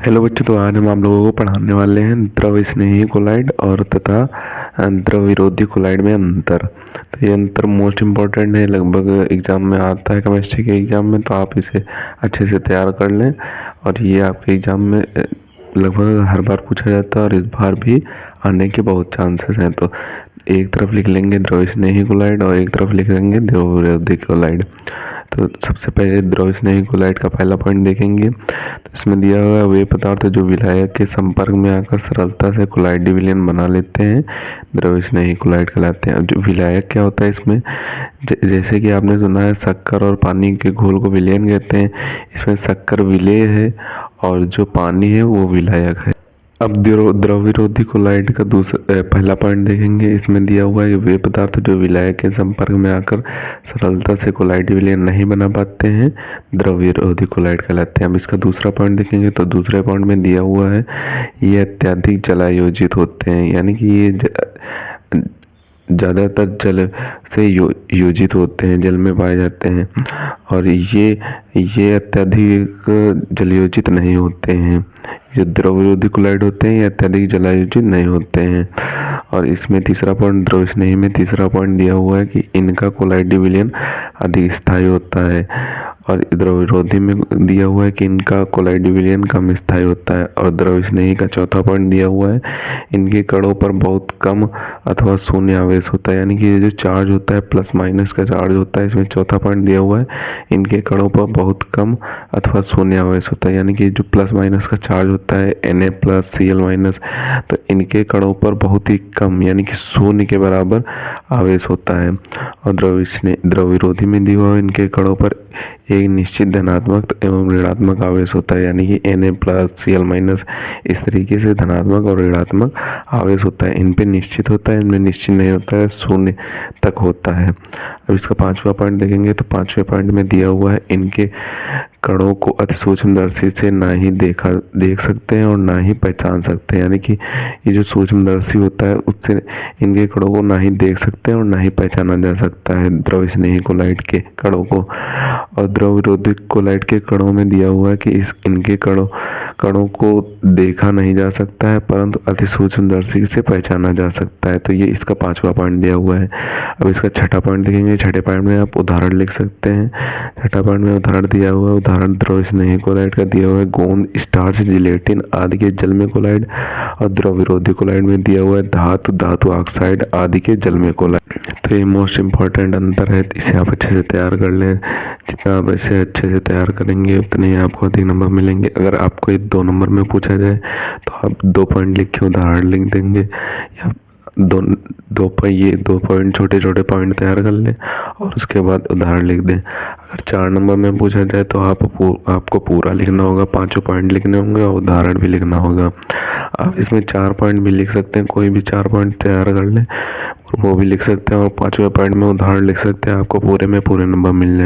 Hello बच्चों, तो आज हम आप लोगों को पढ़ाने वाले हैं द्रव स्नेही कोलाइड और तथा द्रव विरोधी कोलाइड में अंतर। तो ये अंतर मोस्ट इम्पोर्टेंट है, लगभग एग्जाम में आता है केमिस्ट्री के एग्जाम में, तो आप इसे अच्छे से तैयार कर लें। और ये आपके एग्जाम में लगभग हर बार पूछा जाता है और इस बार भी आने के बहुत चांसेस हैं। तो एक तरफ लिख लेंगे द्रव स्नेही कोलाइड और एक तरफ लिख लेंगे द्रव विरोधी कोलाइड। तो सबसे पहले द्रव स्नेही कोलाइड का पहला पॉइंट देखेंगे। तो इसमें दिया हुआ है वे पदार्थ जो विलायक के संपर्क में आकर सरलता से कोलाइड विलयन बना लेते हैं द्रव स्नेही कोलाइड कहलाते हैं। अब जो विलायक क्या होता है इसमें, जैसे कि आपने सुना है शक्कर और पानी के घोल को विलयन कहते हैं। इसमें शक्कर विलेय है और जो पानी है वो विलायक है। अब द्रव विरोधी कोलाइड का पहला पॉइंट देखेंगे। इसमें दिया हुआ है कि वे पदार्थ जो विलायक के संपर्क में आकर सरलता से कोलाइड विलयन नहीं बना पाते हैं द्रव विरोधी कोलाइड कहलाते हैं। अब इसका दूसरा पॉइंट देखेंगे तो दूसरे पॉइंट में दिया हुआ है ये अत्यधिक जलायोजित होते हैं, यानी कि ये ज़्यादातर जल से योजित होते हैं, जल में पाए जाते हैं। और ये अत्यधिक जलयोजित नहीं होते हैं। जो द्रव विरोधी कोलाइड होते हैं ये अत्यधिक जलायोजित नहीं होते हैं। और इसमें तीसरा पॉइंट द्रव स्नेही में तीसरा पॉइंट दिया हुआ है कि इनका कोलाइड विलयन अधिक स्थायी होता है। और द्रव विरोधी में दिया हुआ है कि इनका कोलाइड विलयन कम स्थायी होता है। और द्रव स्नेही का चौथा पॉइंट दिया हुआ है इनके कणों पर बहुत कम अथवा शून्य आवेश होता है, यानी कि ये जो चार्ज होता है प्लस माइनस का चार्ज होता है। इसमें चौथा पॉइंट दिया हुआ है इनके कणों पर बहुत कम अथवा शून्य आवेश होता है, यानी कि जो प्लस माइनस का चार्ज होता है Na+Cl-, तो इनके कणों पर बहुत ही कम यानी कि शून्य के बराबर आवेश होता है। और द्रव विरोधी में दिया हुआ इनके कणों पर एक निश्चित धनात्मक एवं ऋणात्मक आवेश होता है, यानी कि Na+Cl-, इस तरीके से धनात्मक और ऋणात्मक आवेश होता है। इन पे निश्चित होता है, इनमें निश्चित नहीं होता है, शून्य तक होता है। अब इसका पांचवा पॉइंट देखेंगे तो पांचवें पॉइंट में दिया हुआ है इनके कणों को अति सूक्ष्मदर्शी से ना ही देख सकते हैं और ना ही पहचान सकते हैं, यानी कि ये जो सूक्ष्मदर्शी होता है उससे इनके कणों को ना ही देख सकते हैं और ना ही पहचाना जा सकता है द्रव स्नेही कोलाइड के कणों को। और द्रव विरोधी कोलाइड के कणों में दिया हुआ है कि इनके कणों को देखा नहीं जा सकता है परंतु अति सूक्ष्मदर्शी से पहचाना जा सकता है। तो ये इसका पांचवा पॉइंट दिया हुआ है। अब इसका छठा पॉइंट देखेंगे। छठे पॉइंट में आप उदाहरण लिख सकते हैं। छठा पॉइंट में उदाहरण दिया हुआ है, उदाहरण द्रव स्नेही कोलाइड का दिया हुआ है गोंद, स्टार्च, जिलेटिन आदि के जल में कोलाइड। और द्रव विरोधी कोलाइड में दिया हुआ है धातु ऑक्साइड आदि के जल में कोलाइड। तो ये मोस्ट इम्पॉर्टेंट अंतर है, इसे आप अच्छे से तैयार कर लें। जितना आप इसे अच्छे से तैयार करेंगे उतने ही आपको अधिक नंबर मिलेंगे। अगर आपको ये 2 नंबर में पूछा जाए तो आप 2 पॉइंट लिख के उदाहरण लिख देंगे, या दो पॉइंट छोटे छोटे पॉइंट तैयार कर लें और उसके बाद उदाहरण लिख दें। अगर 4 नंबर में पूछा जाए तो आपको पूरा लिखना होगा, 5 पॉइंट लिखने होंगे और उदाहरण भी लिखना होगा। आप इसमें 4 पॉइंट भी लिख सकते हैं, कोई भी 4 पॉइंट तैयार कर लें और वो भी लिख सकते हैं, और 5वें पॉइंट में उदाहरण लिख सकते हैं। आपको पूरे में पूरे नंबर मिल जाए।